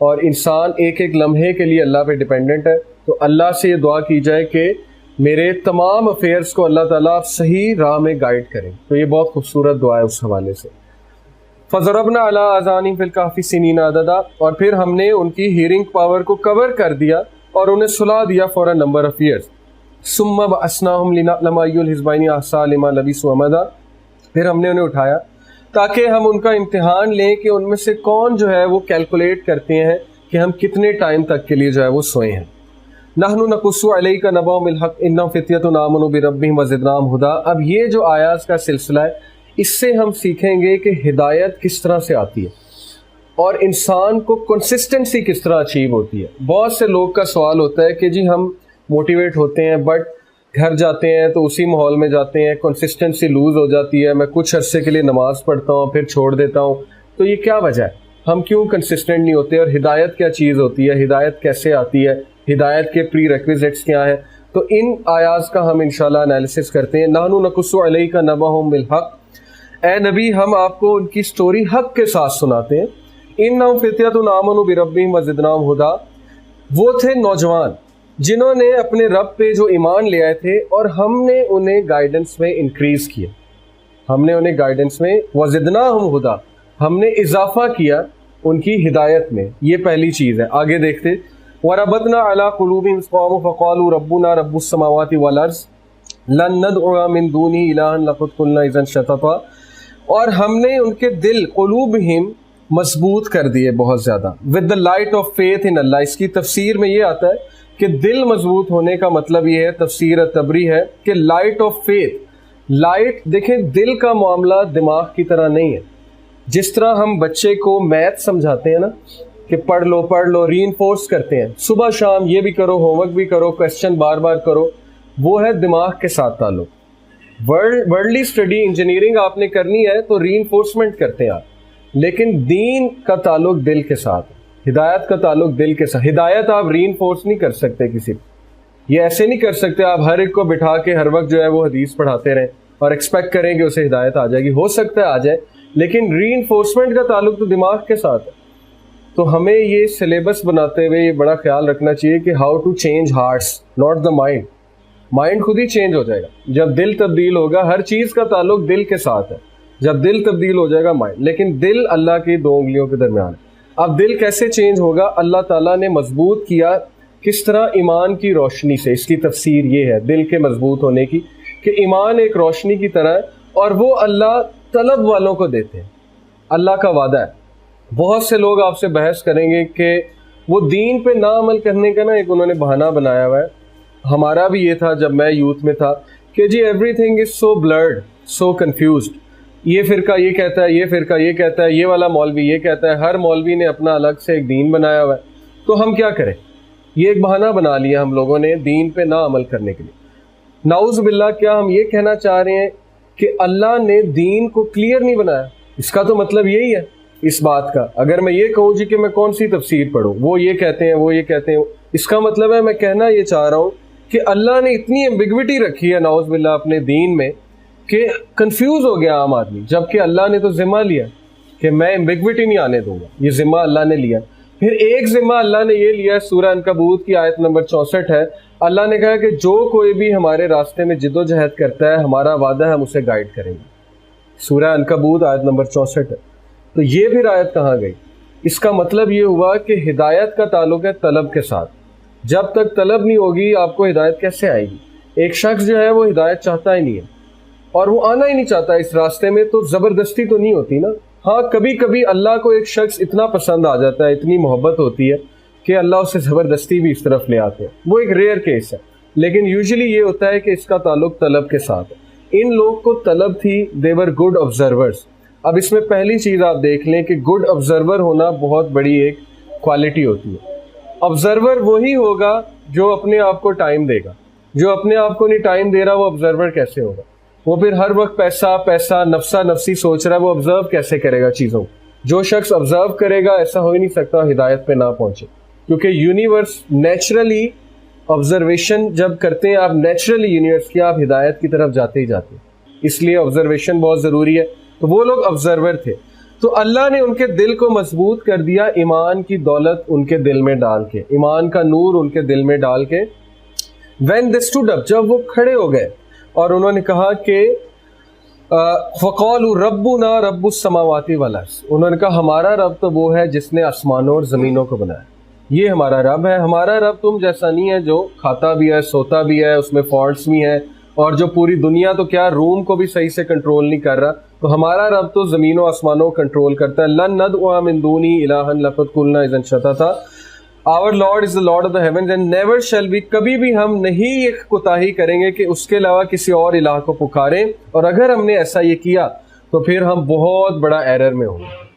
اور انسان ایک ایک لمحے کے لیے اللہ پہ ڈیپینڈنٹ ہے. تو اللہ سے یہ دعا کی جائے کہ میرے تمام افیئرس کو اللہ تعالیٰ صحیح راہ میں گائیڈ کریں. تو یہ بہت خوبصورت دعا ہے اس حوالے سے. فضربنا علی آذانہم فی الکہف سنین عددا، اور پھر ہم نے ان کی ہیئرنگ پاور کو کور کر دیا اور انہیں سلا دیا for a number of years. ثم بعثناہم لنعلم ای الحزبین احصیٰ لما لبثوا امدا، پھر ہم نے انہیں اٹھایا تاکہ ہم ان کا امتحان لیں کہ ان میں سے کون جو ہے وہ کیلکولیٹ کرتے ہیں کہ ہم کتنے ٹائم تک کے لیے جو ہے وہ سوئے ہیں. نحن نقص علیک نبأهم بالحق انہم فتیۃ آمنوا بربہم وزدناہم ہدی. اب یہ جو آیات کا سلسلہ ہے اس سے ہم سیکھیں گے کہ ہدایت کس طرح سے آتی ہے اور انسان کو کنسسٹنسی کس طرح اچیو ہوتی ہے. بہت سے لوگ کا سوال ہوتا ہے کہ جی ہم موٹیویٹ ہوتے ہیں بٹ گھر جاتے ہیں تو اسی ماحول میں جاتے ہیں، کنسسٹنسی لوز ہو جاتی ہے، میں کچھ عرصے کے لیے نماز پڑھتا ہوں پھر چھوڑ دیتا ہوں. تو یہ کیا وجہ ہے؟ ہم کیوں کنسسٹنٹ نہیں ہوتے؟ اور ہدایت کیا چیز ہوتی ہے؟ ہدایت کیسے آتی ہے؟ ہدایت کے پری ریکویزٹس کیا ہیں؟ تو ان آیات کا ہم انشاءاللہ انالیسس کرتے ہیں. نحن نقص علیک نبأهم بالحق، اے نبی ہم آپ کو ان کی سٹوری حق کے ساتھ سناتے ہیں. انہم فتیۃ آمنوا بربہم وزدناہم ہدی، وہ تھے نوجوان جنہوں نے اپنے رب پہ جو ایمان لے آئے تھے اور ہم نے انہیں گائیڈنس میں انکریز کیا، ہم نے انہیں گائیڈنس میں وزدناہم ہدی، ہم نے اضافہ کیا ان کی ہدایت میں. یہ پہلی چیز ہے. آگے دیکھتے وَرَبَطْنَا عَلَىٰ قُلُوبِهِمْ إِذْ قَامُوا فَقَالُوا رَبُّنَا رَبُّ السَّمَاوَاتِ وَالْأَرْضِ لَن نَّدْعُوَ مِن دُونِهِ إِلَٰهًا لَقَدْ قُلْنَا إِذًا شَطَطًا، اور ہم نے ان کے دل قلوبہم مضبوط کر دیے بہت زیادہ. With the light of faith in Allah, اس کی تفسیر میں یہ آتا ہے کہ دل مضبوط ہونے کا مطلب یہ ہے، تفسیر تبری ہے کہ لائٹ آف فیتھ. لائٹ دیکھیں دل کا معاملہ دماغ کی طرح نہیں ہے. جس طرح ہم بچے کو میتھ سمجھاتے ہیں نا کہ پڑھ لو ری انفورس کرتے ہیں، صبح شام یہ بھی کرو، ہوم ورک بھی کرو، کویسچن بار بار کرو، وہ ہے دماغ کے ساتھ تعلق. ورلڈلی اسٹڈی انجینئرنگ آپ نے کرنی ہے تو ری انفورسمنٹ کرتے ہیں آپ، لیکن دین کا تعلق دل کے ساتھ، ہدایت کا تعلق دل کے ساتھ. ہدایت آپ ری انفورس نہیں کر سکتے کسی کو، یہ ایسے نہیں کر سکتے آپ ہر ایک کو بٹھا کے ہر وقت جو ہے وہ حدیث پڑھاتے رہیں اور ایکسپیکٹ کریں کہ اسے ہدایت آ جائے گی. ہو سکتا ہے آ جائے، لیکن ری انفورسمنٹ کا تعلق تو دماغ کے ساتھ ہے. تو ہمیں یہ سلیبس بناتے ہوئے یہ بڑا خیال رکھنا چاہیے کہ how to change hearts not the mind. Mind خود ہی چینج ہو جائے گا جب دل تبدیل ہوگا. ہر چیز کا تعلق دل کے ساتھ ہے. جب دل تبدیل ہو جائے گا مائنڈ، لیکن دل اللہ کی دو انگلیوں کے درمیان ہے. اب دل کیسے چینج ہوگا؟ اللہ تعالیٰ نے مضبوط کیا کس طرح؟ ایمان کی روشنی سے. اس کی تفسیر یہ ہے دل کے مضبوط ہونے کی کہ ایمان ایک روشنی کی طرح ہے اور وہ اللہ طلب والوں کو دیتے ہیں. اللہ کا وعدہ ہے. بہت سے لوگ آپ سے بحث کریں گے کہ وہ دین پہ نہ عمل کرنے کا نا ایک انہوں نے بہانہ بنایا ہوا ہے. ہمارا بھی یہ تھا جب میں یوتھ میں تھا کہ جی everything is so blurred so confused, یہ فرقہ یہ کہتا ہے، یہ فرقہ یہ کہتا ہے، یہ والا مولوی یہ کہتا ہے، ہر مولوی نے اپنا الگ سے ایک دین بنایا ہوا ہے. تو ہم کیا کریں؟ یہ ایک بہانہ بنا لیا ہم لوگوں نے دین پہ نہ عمل کرنے کے لیے. نعوذ باللہ، کیا ہم یہ کہنا چاہ رہے ہیں کہ اللہ نے دین کو کلیئر نہیں بنایا؟ اس کا تو مطلب یہی ہے اس بات کا. اگر میں یہ کہوں جی کہ میں کون سی تفسیر پڑھوں، وہ یہ کہتے ہیں وہ یہ کہتے ہیں، اس کا مطلب ہے میں کہنا یہ چاہ رہا ہوں کہ اللہ نے اتنی ایمبیگوٹی رکھی ہے نعوذ باللہ اپنے دین میں کہ کنفیوز ہو گیا عام آدمی. جبکہ اللہ نے تو ذمہ لیا کہ میں ایمبیگوٹی نہیں آنے دوں گا. یہ ذمہ اللہ نے لیا. پھر ایک ذمہ اللہ نے یہ لیا ہے، سورہ عنکبوت کی آیت نمبر 64 ہے. اللہ نے کہا کہ جو کوئی بھی ہمارے راستے میں جد و جہد کرتا ہے ہمارا وعدہ ہے ہم اسے گائیڈ کریں گے. سورہ عنکبوت آیت نمبر 64 ہے. تو یہ پھر آیت کہاں گئی؟ اس کا مطلب یہ ہوا کہ ہدایت کا تعلق ہے طلب کے ساتھ. جب تک طلب نہیں ہوگی آپ کو ہدایت کیسے آئے گی؟ ایک شخص جو ہے وہ ہدایت چاہتا ہی نہیں ہے اور وہ آنا ہی نہیں چاہتا اس راستے میں، تو زبردستی تو نہیں ہوتی نا. ہاں کبھی کبھی اللہ کو ایک شخص اتنا پسند آ جاتا ہے، اتنی محبت ہوتی ہے کہ اللہ اسے زبردستی بھی اس طرف لے آتے ہیں. وہ ایک ریئر کیس ہے، لیکن یوزلی یہ ہوتا ہے کہ اس کا تعلق طلب کے ساتھ ہے. ان لوگ کو طلب تھی، they were good observers. اب اس میں پہلی چیز آپ دیکھ لیں کہ گڈ آبزرور ہونا بہت بڑی ایک کوالٹی ہوتی ہے. آبزرور وہی ہوگا جو اپنے آپ کو ٹائم دے گا. جو اپنے آپ کو نہیں ٹائم دے رہا وہ آبزرور کیسے ہوگا؟ وہ پھر ہر وقت پیسہ پیسہ نفسا نفسی سوچ رہا ہے، وہ آبزرو کیسے کرے گا چیزوں؟ جو شخص آبزرو کرے گا ایسا ہو ہی نہیں سکتا ہدایت پہ نہ پہنچے، کیونکہ یونیورس نیچرلی آبزرویشن جب کرتے ہیں آپ نیچرلی یونیورس کی آپ ہدایت کی طرف جاتے ہی جاتے ہیں. اس لیے آبزرویشن بہت ضروری ہے. تو وہ لوگ آبزرور تھے. تو اللہ نے ان کے دل کو مضبوط کر دیا ایمان کی دولت ان کے دل میں ڈال کے، ایمان کا نور ان کے دل میں ڈال کے. when they stood up، جب وہ کھڑے ہو گئے اور انہوں نے کہا کہ فقالوا ربنا رب السماوات والارض، انہوں نے کہا ہمارا رب تو وہ ہے جس نے آسمانوں اور زمینوں کو بنایا، یہ ہمارا رب ہے. ہمارا رب تم جیسا نہیں ہے جو کھاتا بھی ہے، سوتا بھی ہے، اس میں فالٹس بھی ہیں، اور جو پوری دنیا تو کیا روم کو بھی صحیح سے کنٹرول نہیں کر رہا. تو ہمارا رب تو زمینوں آسمانوں کو کنٹرول کرتا ہے. لن ندعو من دونی الہا لقد قلنا اذا شططا، Our Lord is the Lord of the heavens and never shall be، کبھی بھی ہم نہیں ایک کوتاہی کریں گے کہ اس کے علاوہ کسی اور الہ کو پکاریں، اور اگر ہم نے ایسا یہ کیا تو پھر ہم بہت بڑا ایرر میں ہوں گے.